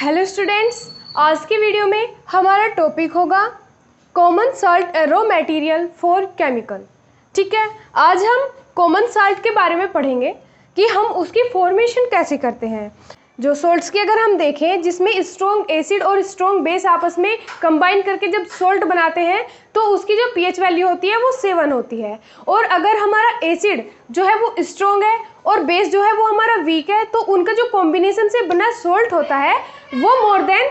Hello students, आज की video में हमारा टॉपिक होगा common salt raw material for chemical. ठीक है, आज हम कॉमन सॉल्ट के बारे में पढ़ेंगे कि हम उसकी फॉर्मेशन कैसे करते हैं। जो सॉल्ट्स की अगर हम देखें जिसमें स्ट्रॉन्ग एसिड और स्ट्रॉन्ग बेस आपस में कंबाइन करके जब सॉल्ट बनाते हैं तो उसकी जो पीएच वैल्यू होती है वो 7 होती है। और अगर हमारा एसिड जो है वो स्ट्रॉन्ग है और बेस जो है वो हमारा वीक है तो उनका जो कॉम्बिनेशन से बना सॉल्ट होता है वो मोर देन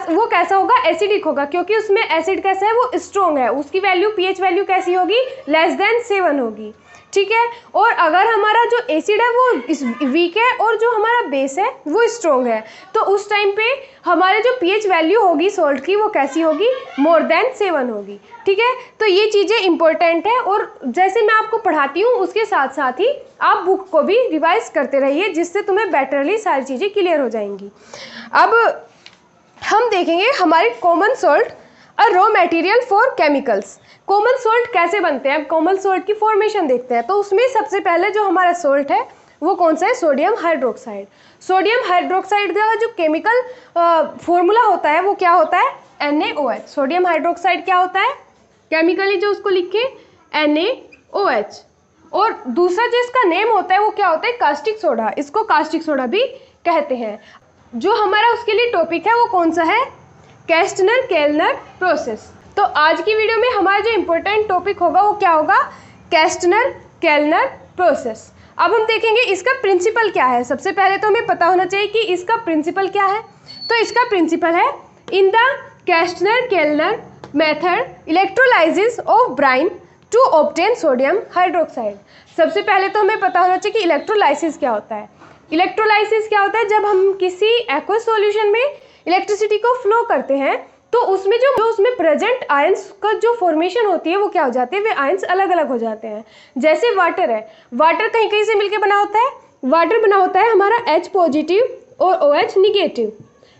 वो कैसा होगा, एसिडिक होगा, क्योंकि उसमें एसिड कैसा है वो स्ट्रॉन्ग है, उसकी वैल्यू पीएच वैल्यू कैसी होगी, लेस देन 7 होगी। ठीक है, और अगर हमारा जो एसिड है वो वीक है और जो हमारा बेस है वो स्ट्रॉन्ग है तो उस टाइम पे हमारे जो पीएच वैल्यू होगी सॉल्ट की वो कैसी होगी, मोर देन 7 होगी। ठीक है, तो ये चीज़ें इंपॉर्टेंट है और जैसे मैं आपको पढ़ाती हूँ उसके साथ साथ ही आप बुक को भी रिवाइज करते रहिए जिससे तुम्हें बेटरली सारी चीज़ें क्लियर हो जाएंगी। अब हम देखेंगे हमारी common salt a raw material for chemicals. Common salt कैसे बनते हैं, कॉमन सॉल्ट की फॉर्मेशन देखते हैं। तो उसमें सबसे पहले जो हमारा सॉल्ट है वो कौन सा है, सोडियम हाइड्रोक्साइड। सोडियम हाइड्रोक्साइड का जो केमिकल फॉर्मूला होता है वो क्या होता है, NaOH। सोडियम हाइड्रोक्साइड क्या होता है, केमिकली जो उसको लिखे NaOH। और दूसरा जो इसका नेम होता है वो क्या होता है, कास्टिक सोडा। इसको कास्टिक सोडा भी कहते हैं। जो हमारा उसके लिए टॉपिक है वो कौन सा है, कैस्टनर केल्नर प्रोसेस। तो आज की वीडियो में हमारा जो इम्पोर्टेंट टॉपिक होगा वो क्या होगा, कैस्टनर केल्नर प्रोसेस। अब हम देखेंगे इसका प्रिंसिपल क्या है। सबसे पहले तो हमें पता होना चाहिए कि इसका प्रिंसिपल क्या है। तो इसका प्रिंसिपल है, in the Castner Kellner method electrolysis of brine to obtain sodium hydroxide. सबसे पहले तो हमें पता होना चाहिए कि इलेक्ट्रोलाइसिस क्या होता है। इलेक्ट्रोलाइसिस क्या होता है, जब हम किसी एक्वस सॉल्यूशन में इलेक्ट्रिसिटी को फ्लो करते हैं तो उसमें जो उसमें प्रेजेंट आयंस का जो फॉर्मेशन होती है वो क्या हो जाते हैं, वे आयंस अलग अलग हो जाते हैं। जैसे वाटर है, वाटर कहीं कहीं से मिलकर बना होता है। वाटर बना होता है हमारा H पॉजिटिव और OH निगेटिव।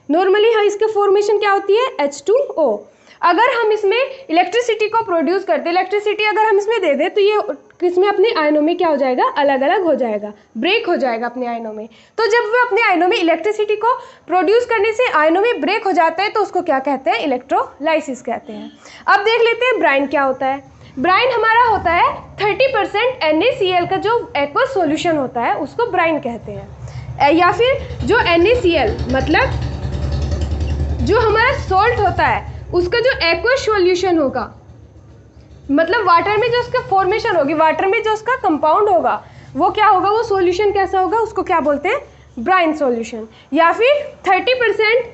नॉर्मली हाँ इसके फॉर्मेशन क्या होती है, H2O। अगर हम इसमें इलेक्ट्रिसिटी को प्रोड्यूस करते हैं, इलेक्ट्रिसिटी अगर हम इसमें दे दें तो ये इसमें अपने आयनों में क्या हो जाएगा, अलग अलग हो जाएगा, ब्रेक हो जाएगा अपने आयनों में। तो जब वो अपने आयनों में इलेक्ट्रिसिटी को प्रोड्यूस करने से आयनों में ब्रेक हो जाता है तो उसको क्या कहते हैं, इलेक्ट्रोलाइसिस कहते हैं। अब देख लेते हैं ब्राइन क्या होता है। ब्राइन हमारा होता है 30% NaCl का जो एक्वस सॉल्यूशन होता है उसको ब्राइन कहते हैं। या फिर जो NaCl मतलब जो हमारा सॉल्ट होता है उसका जो एक्वस सॉल्यूशन होगा, मतलब वाटर में जो उसका फॉर्मेशन होगी, वाटर में जो उसका कंपाउंड होगा वो क्या होगा, वो सॉल्यूशन कैसा होगा, उसको क्या बोलते हैं, ब्राइन सॉल्यूशन। या फिर 30%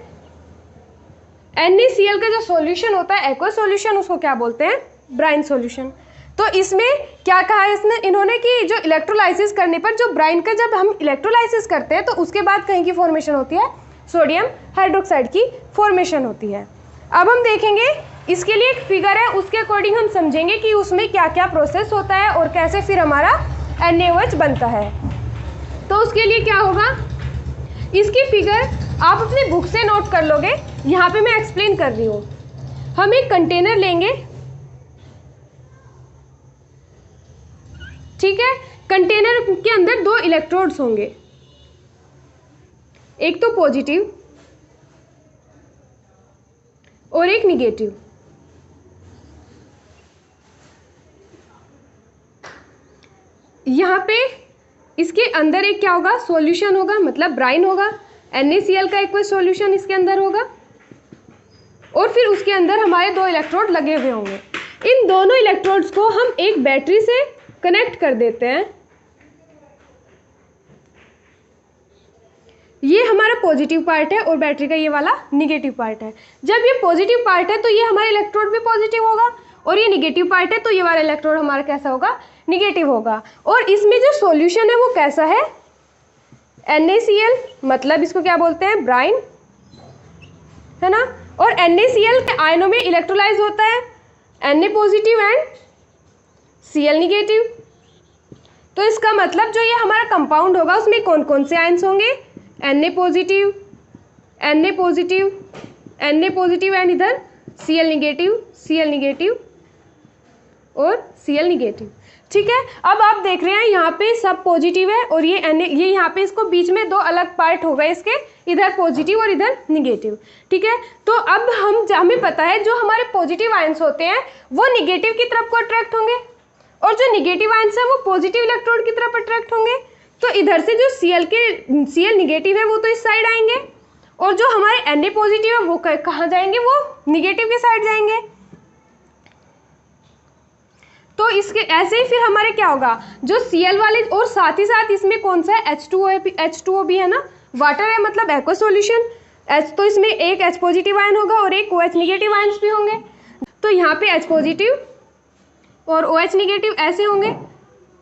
NaCl का जो सॉल्यूशन होता है एक्वस सॉल्यूशन उसको क्या बोलते हैं, ब्राइन सॉल्यूशन। तो इसमें क्या कहा है इसने इन्होंने कि जो इलेक्ट्रोलाइसिस करने पर जो ब्राइन का जब हम इलेक्ट्रोलाइसिस करते हैं तो उसके बाद कहीं की फॉर्मेशन होती है, सोडियम हाइड्रोक्साइड की फॉर्मेशन होती है। अब हम देखेंगे इसके लिए एक फिगर है, उसके अकॉर्डिंग हम समझेंगे कि उसमें क्या क्या प्रोसेस होता है और कैसे फिर हमारा NaOH बनता है। तो उसके लिए क्या होगा, इसकी फिगर आप अपने बुक से नोट कर लोगे, यहाँ पे मैं एक्सप्लेन कर रही हूँ। हम एक कंटेनर लेंगे, ठीक है, कंटेनर के अंदर 2 इलेक्ट्रोड्स होंगे, एक तो पॉजिटिव और एक निगेटिव। यहाँ पे इसके अंदर एक क्या होगा, सॉल्यूशन होगा, मतलब ब्राइन होगा, NaCl का एक्वस सॉल्यूशन इसके अंदर होगा और फिर उसके अंदर हमारे 2 इलेक्ट्रोड लगे हुए होंगे। इन दोनों इलेक्ट्रोड्स को हम एक बैटरी से कनेक्ट कर देते हैं। ये हमारा पॉजिटिव पार्ट है और बैटरी का ये वाला निगेटिव पार्ट है। जब ये पॉजिटिव पार्ट है तो ये हमारा इलेक्ट्रोड भी पॉजिटिव होगा और ये निगेटिव पार्ट है तो ये वाला इलेक्ट्रोड हमारा कैसा होगा, निगेटिव होगा। और इसमें जो सॉल्यूशन है वो कैसा है, NaCl, मतलब इसको क्या बोलते हैं, ब्राइन, है ना। और NaCl के आयनों में इलेक्ट्रोलाइज होता है Na positive and Cl negative. तो इसका मतलब जो ये हमारा कंपाउंड होगा उसमें कौन कौन से आयन्स होंगे, Na positive, Na positive, Na positive and इधर Cl निगेटिव और Cl निगेटिव। ठीक है। अब आप देख रहे हैं यहाँ पे सब पॉजिटिव है और ये यहाँ पे इसको बीच में दो अलग पार्ट हो गए इसके, इधर पॉजिटिव और इधर निगेटिव। ठीक है, तो अब हमें पता है जो हमारे पॉजिटिव आयंस होते हैं वो निगेटिव की तरफ को अट्रैक्ट होंगे और जो निगेटिव आयंस है वो पॉजिटिव इलेक्ट्रोड की तरफ अट्रैक्ट होंगे। तो इधर से जो Cl निगेटिव है वो तो इस साइड आएंगे और जो हमारे Na पॉजिटिव है वो कहाँ जाएंगे, वो निगेटिव की साइड जाएंगे। तो इसके ऐसे ही फिर हमारे क्या होगा, जो Cl वाले और साथ ही साथ इसमें कौन सा है, H2O भी है ना, वाटर है मतलब एक्वा सॉल्यूशन। तो इसमें एक H पॉजिटिव आयन होगा और एक OH निगेटिव आयन्स भी होंगे। तो यहाँ पे H पॉजिटिव और OH निगेटिव ऐसे होंगे।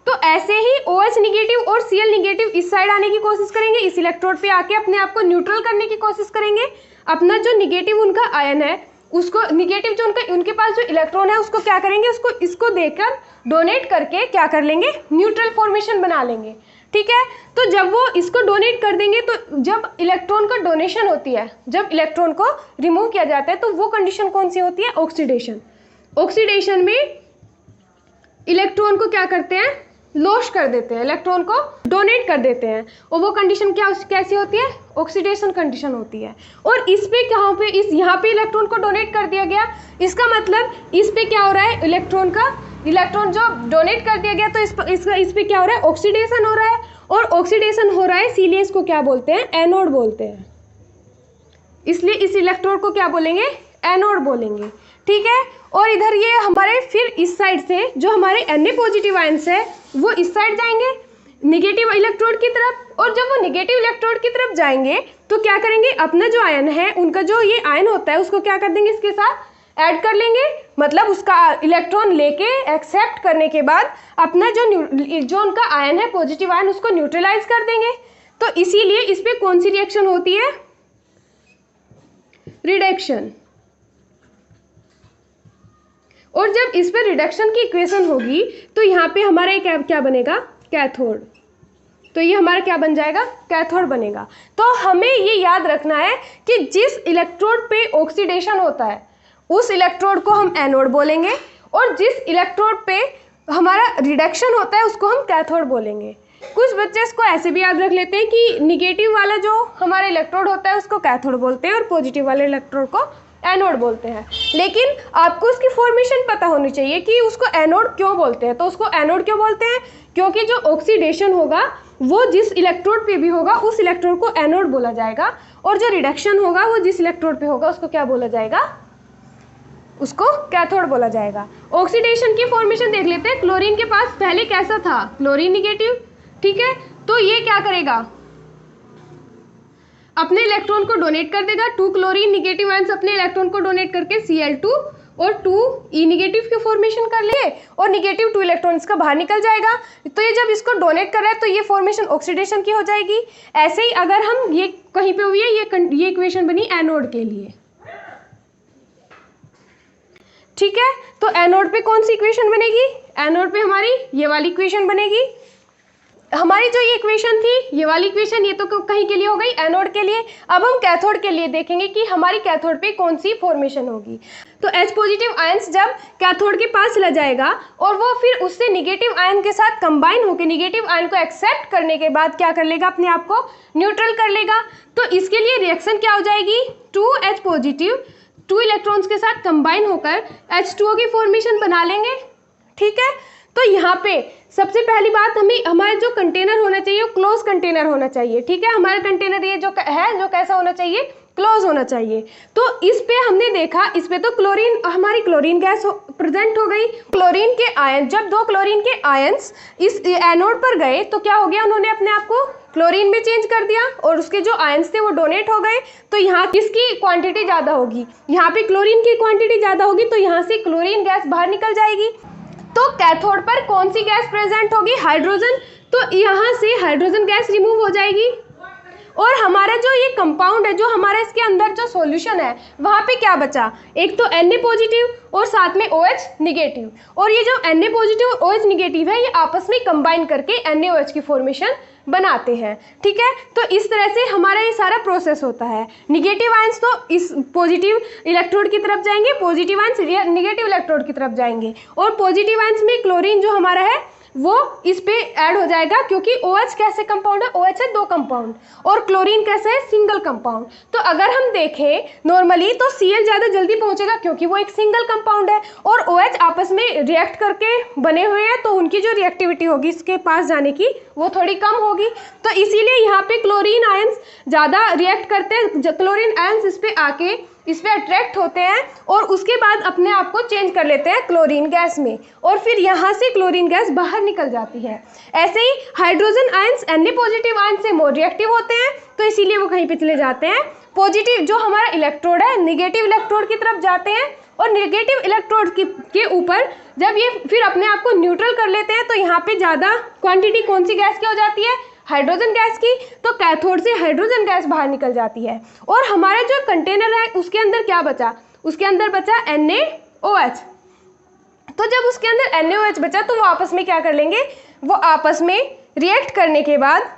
तो ऐसे ही OH निगेटिव और Cl निगेटिव इस साइड आने की कोशिश करेंगे, इस इलेक्ट्रोड पे आके अपने आप को न्यूट्रल करने की कोशिश करेंगे। अपना जो निगेटिव उनका आयन है उसको, निगेटिव जो उनके पास जो इलेक्ट्रॉन है उसको क्या करेंगे, इसको देकर डोनेट करके क्या कर लेंगे, न्यूट्रल फॉर्मेशन बना लेंगे। ठीक है, तो जब वो इसको डोनेट कर देंगे तो जब इलेक्ट्रॉन का डोनेशन होती है, जब इलेक्ट्रॉन को रिमूव किया जाता है तो वो कंडीशन कौन सी होती है, ऑक्सीडेशन। ऑक्सीडेशन में इलेक्ट्रॉन को क्या करते हैं, लॉस कर देते हैं, इलेक्ट्रॉन को डोनेट कर देते हैं और वो कंडीशन कैसी होती है, ऑक्सीडेशन कंडीशन होती है। और इस पे यहाँ पे इलेक्ट्रॉन को डोनेट कर दिया गया, इसका मतलब इस पे क्या हो रहा है, इलेक्ट्रॉन जो डोनेट कर दिया गया तो इस पे क्या हो रहा है, ऑक्सीडेशन हो रहा है। और ऑक्सीडेशन हो रहा है इसीलिए इसको क्या बोलते हैं, एनोड बोलते हैं। इसलिए इस इलेक्ट्रोड को क्या बोलेंगे, एनोड बोलेंगे। ठीक है, और इधर ये हमारे फिर इस साइड से जो हमारे Na पॉजिटिव आयंस है वो इस साइड जाएंगे निगेटिव इलेक्ट्रोड की तरफ, और जब वो निगेटिव इलेक्ट्रोड की तरफ जाएंगे तो क्या करेंगे, अपना जो आयन है उनका जो ये आयन होता है उसको क्या कर देंगे, इसके साथ ऐड कर लेंगे। मतलब उसका इलेक्ट्रॉन लेके एक्सेप्ट करने के बाद अपना जो उनका आयन है पॉजिटिव आयन उसको न्यूट्रलाइज कर देंगे। तो इसीलिए इस पे कौन सी रिएक्शन होती है, रिडक्शन। और जब इस पे रिडक्शन की इक्वेशन होगी तो यहाँ पे हमारा क्या बनेगा, कैथोड। तो ये हमारा क्या बन जाएगा, कैथोड बनेगा। तो हमें ये याद रखना है कि जिस इलेक्ट्रोड पे ऑक्सीडेशन होता है उस इलेक्ट्रोड को हम एनोड बोलेंगे और जिस इलेक्ट्रोड पे हमारा रिडक्शन होता है उसको हम कैथोड बोलेंगे। कुछ बच्चे इसको ऐसे भी याद रख लेते हैं कि निगेटिव वाला जो हमारा इलेक्ट्रोड होता है उसको कैथोड बोलते हैं और पॉजिटिव वाले इलेक्ट्रोड को एनोड बोलते हैं। लेकिन आपको उसकी फॉर्मेशन पता होनी चाहिए कि उसको एनोड क्यों बोलते हैं। तो उसको एनोड क्यों बोलते हैं, क्योंकि जो ऑक्सीडेशन होगा वो जिस इलेक्ट्रोड पे भी होगा उस इलेक्ट्रोड को एनोड बोला जाएगा और जो रिडक्शन होगा वो जिस इलेक्ट्रोड पे होगा उसको क्या बोला जाएगा, उसको कैथोड बोला जाएगा। ऑक्सीडेशन की फॉर्मेशन देख लेते हैं। क्लोरीन के पास पहले कैसा था, क्लोरीन निगेटिव। ठीक है, तो ये क्या करेगा, अपने इलेक्ट्रॉन को डोनेट कर देगा। 2 क्लोरीन निगेटिव आयंस अपने इलेक्ट्रॉन को डोनेट करके Cl2 और 2 E निगेटिव की फॉर्मेशन कर लिए और निगेटिव 2 इलेक्ट्रॉन इसका बाहर निकल जाएगा। तो ये जब इसको डोनेट कर रहा है तो ये फॉर्मेशन ऑक्सीडेशन की हो जाएगी। ऐसे ही अगर हम ये कहीं पे हुई है, ये इक्वेशन बनी एनोड के लिए। ठीक है, तो एनोड पे कौन सी इक्वेशन बनेगी, एनोड पे हमारी ये वाली इक्वेशन बनेगी। हमारी जो ये इक्वेशन थी, ये वाली इक्वेशन, ये तो कहीं के लिए हो गई, एनोड के लिए। अब हम कैथोड के लिए देखेंगे कि हमारी कैथोड पे कौन सी फॉर्मेशन होगी। तो H पॉजिटिव आयंस जब कैथोड के पास चला जाएगा और वो फिर उससे निगेटिव आयन के साथ कंबाइन होकर निगेटिव आयन को एक्सेप्ट करने के बाद क्या कर लेगा, अपने आप को न्यूट्रल कर लेगा। तो इसके लिए रिएक्शन क्या हो जाएगी, 2H पॉजिटिव 2 इलेक्ट्रॉन्स के साथ कंबाइन होकर H2O की फॉर्मेशन बना लेंगे। ठीक है, तो यहाँ पे सबसे पहली बात हमारा जो कंटेनर होना चाहिए वो क्लोज कंटेनर होना चाहिए। ठीक है, हमारा कंटेनर ये जो है जो कैसा होना चाहिए, क्लोज होना चाहिए। तो इस पे हमने देखा, इस पे तो हमारी क्लोरीन गैस प्रेजेंट हो गई। क्लोरीन के आयन, जब 2 क्लोरीन के आयंस इस एनोड पर गए तो क्या हो गया, उन्होंने अपने आप को क्लोरीन में चेंज कर दिया और उसके जो आयंस थे वो डोनेट हो गए। तो यहाँ किसकी क्वांटिटी ज़्यादा होगी, यहाँ पे क्लोरीन की क्वांटिटी ज़्यादा होगी, तो यहाँ से क्लोरीन गैस बाहर निकल जाएगी। तो कैथोड पर कौन सी गैस प्रेजेंट होगी, हाइड्रोजन। तो यहाँ से हाइड्रोजन गैस रिमूव हो जाएगी और हमारा जो ये कंपाउंड है, जो हमारा इसके अंदर जो सॉल्यूशन है वहाँ पे क्या बचा, एक तो Na पॉजिटिव और साथ में OH निगेटिव। और ये जो Na पॉजिटिव और OH निगेटिव है ये आपस में कंबाइन करके NaOH की फॉर्मेशन बनाते हैं। ठीक है, तो इस तरह से हमारा ये सारा प्रोसेस होता है। निगेटिव आयंस तो इस पॉजिटिव इलेक्ट्रोड की तरफ जाएंगे, पॉजिटिव आयंस निगेटिव इलेक्ट्रोड की तरफ जाएंगे, और पॉजिटिव आयंस में क्लोरीन जो हमारा है वो इस पे ऐड हो जाएगा, क्योंकि OH कैसे कंपाउंड है, OH है 2 कंपाउंड, और क्लोरीन कैसे है, सिंगल कंपाउंड। तो अगर हम देखें नॉर्मली तो Cl ज़्यादा जल्दी पहुंचेगा क्योंकि वो एक सिंगल कंपाउंड है, और OH आपस में रिएक्ट करके बने हुए हैं, तो उनकी जो रिएक्टिविटी होगी इसके पास जाने की वो थोड़ी कम होगी। तो इसीलिए यहाँ पे क्लोरीन आयंस ज़्यादा रिएक्ट करते हैं, क्लोरीन आयंस इस पे आके इस पे अट्रैक्ट होते हैं और उसके बाद अपने आप को चेंज कर लेते हैं क्लोरीन गैस में, और फिर यहाँ से क्लोरीन गैस बाहर निकल जाती है। ऐसे ही hydrogen ions Na positive ions से मोर रिएक्टिव होते हैं, तो इसीलिए वो कहीं पे चले जाते हैं। पॉजिटिव जो हमारा इलेक्ट्रोड है निगेटिव इलेक्ट्रोड की तरफ जाते हैं, और निगेटिव इलेक्ट्रोड के ऊपर जब ये फिर अपने आप को न्यूट्रल कर लेते हैं, तो यहाँ पे ज़्यादा क्वांटिटी कौन सी गैस की हो जाती है, हाइड्रोजन गैस की, तो कैथोड से हाइड्रोजन गैस बाहर निकल जाती है। और हमारा जो कंटेनर है उसके अंदर क्या बचा, उसके अंदर बचा NaOH। तो जब उसके अंदर NaOH बचा तो वो आपस में क्या कर लेंगे, वो आपस में रिएक्ट करने के बाद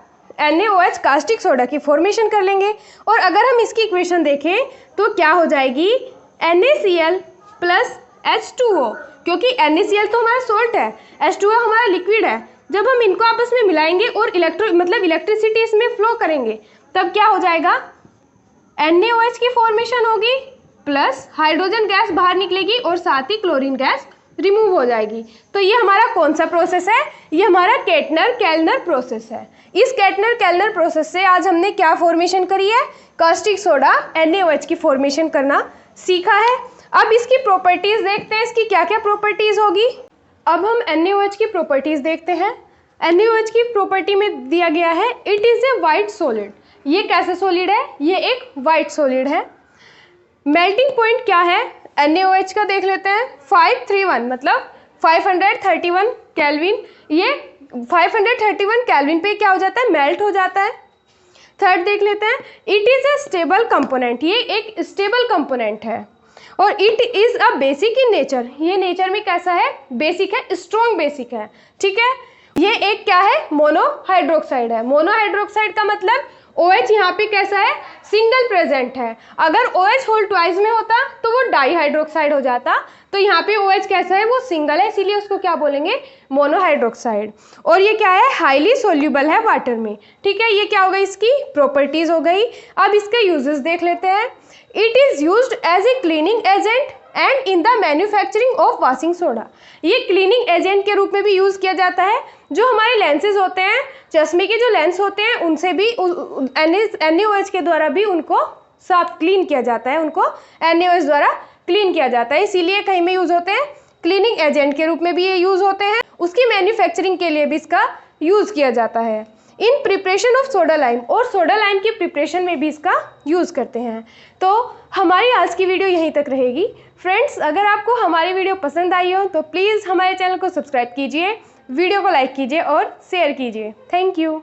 NaOH कास्टिक सोडा की फॉर्मेशन कर लेंगे। और अगर हम इसकी इक्वेशन देखें तो क्या हो जाएगी, NaCl प्लस H2O, क्योंकि NaCl तो हमारा सोल्ट है, H2O हमारा लिक्विड है। जब हम इनको आपस में मिलाएंगे और इलेक्ट्रिसिटी इसमें फ्लो करेंगे, तब क्या हो जाएगा, NaOH की फॉर्मेशन होगी प्लस हाइड्रोजन गैस बाहर निकलेगी और साथ ही क्लोरीन गैस रिमूव हो जाएगी। तो ये हमारा कौन सा प्रोसेस है, ये हमारा केटनर-केल्नर प्रोसेस है। इस केटनर-केल्नर प्रोसेस से आज हमने क्या फॉर्मेशन करी है, कास्टिक सोडा NaOH की फॉर्मेशन करना सीखा है। अब इसकी प्रॉपर्टीज देखते हैं, इसकी क्या क्या प्रॉपर्टीज होगी। अब हम NaOH की प्रॉपर्टीज देखते हैं। NaOH की प्रॉपर्टी में दिया गया है it is a white solid. ये कैसे सॉलिड है, ये एक वाइट सॉलिड है। मेल्टिंग पॉइंट क्या है NaOH का देख लेते हैं, 531 मतलब 531 केल्विन। ये 531 केल्विन पे क्या हो जाता है, मेल्ट हो जाता है। थर्ड देख लेते हैं, it is a stable component. ये एक स्टेबल कंपोनेंट है। और it is a basic in nature. ये नेचर में कैसा है, बेसिक है, स्ट्रॉन्ग बेसिक है। ठीक है, ये एक क्या है, मोनोहाइड्रोक्साइड है। मोनोहाइड्रोक्साइड का मतलब OH यहाँ पे कैसा है, सिंगल प्रेजेंट है। अगर OH होल ट्वाइस में होता तो वो डाईहाइड्रोक्साइड हो जाता, तो यहाँ पे OH कैसा है, वो सिंगल है, इसीलिए उसको क्या बोलेंगे, मोनोहाइड्रोक्साइड। और ये क्या है, हाईली सोल्यूबल है वाटर में। ठीक है, ये क्या हो गई, इसकी प्रॉपर्टीज हो गई। अब इसके यूजेस देख लेते हैं। It is used as a cleaning agent and in the manufacturing of washing soda. ये क्लीनिंग एजेंट के रूप में भी यूज़ किया जाता है। जो हमारे लेंसेज होते हैं, चश्मे के जो लेंस होते हैं, उनसे भी NaOH के द्वारा भी उनको साफ क्लीन किया जाता है, उनको NaOH द्वारा क्लीन किया जाता है, इसीलिए कहीं में यूज़ होते हैं। क्लीनिंग एजेंट के रूप में भी ये यूज़ होते हैं, उसकी मैन्युफैक्चरिंग के लिए भी इसका यूज़ किया जाता है। In preparation of soda lime, और सोडा लाइम की प्रिपरेशन में भी इसका यूज़ करते हैं। तो हमारी आज की वीडियो यहीं तक रहेगी। फ्रेंड्स, अगर आपको हमारी वीडियो पसंद आई हो तो प्लीज़ हमारे चैनल को सब्सक्राइब कीजिए, वीडियो को लाइक कीजिए और शेयर कीजिए। Thank you.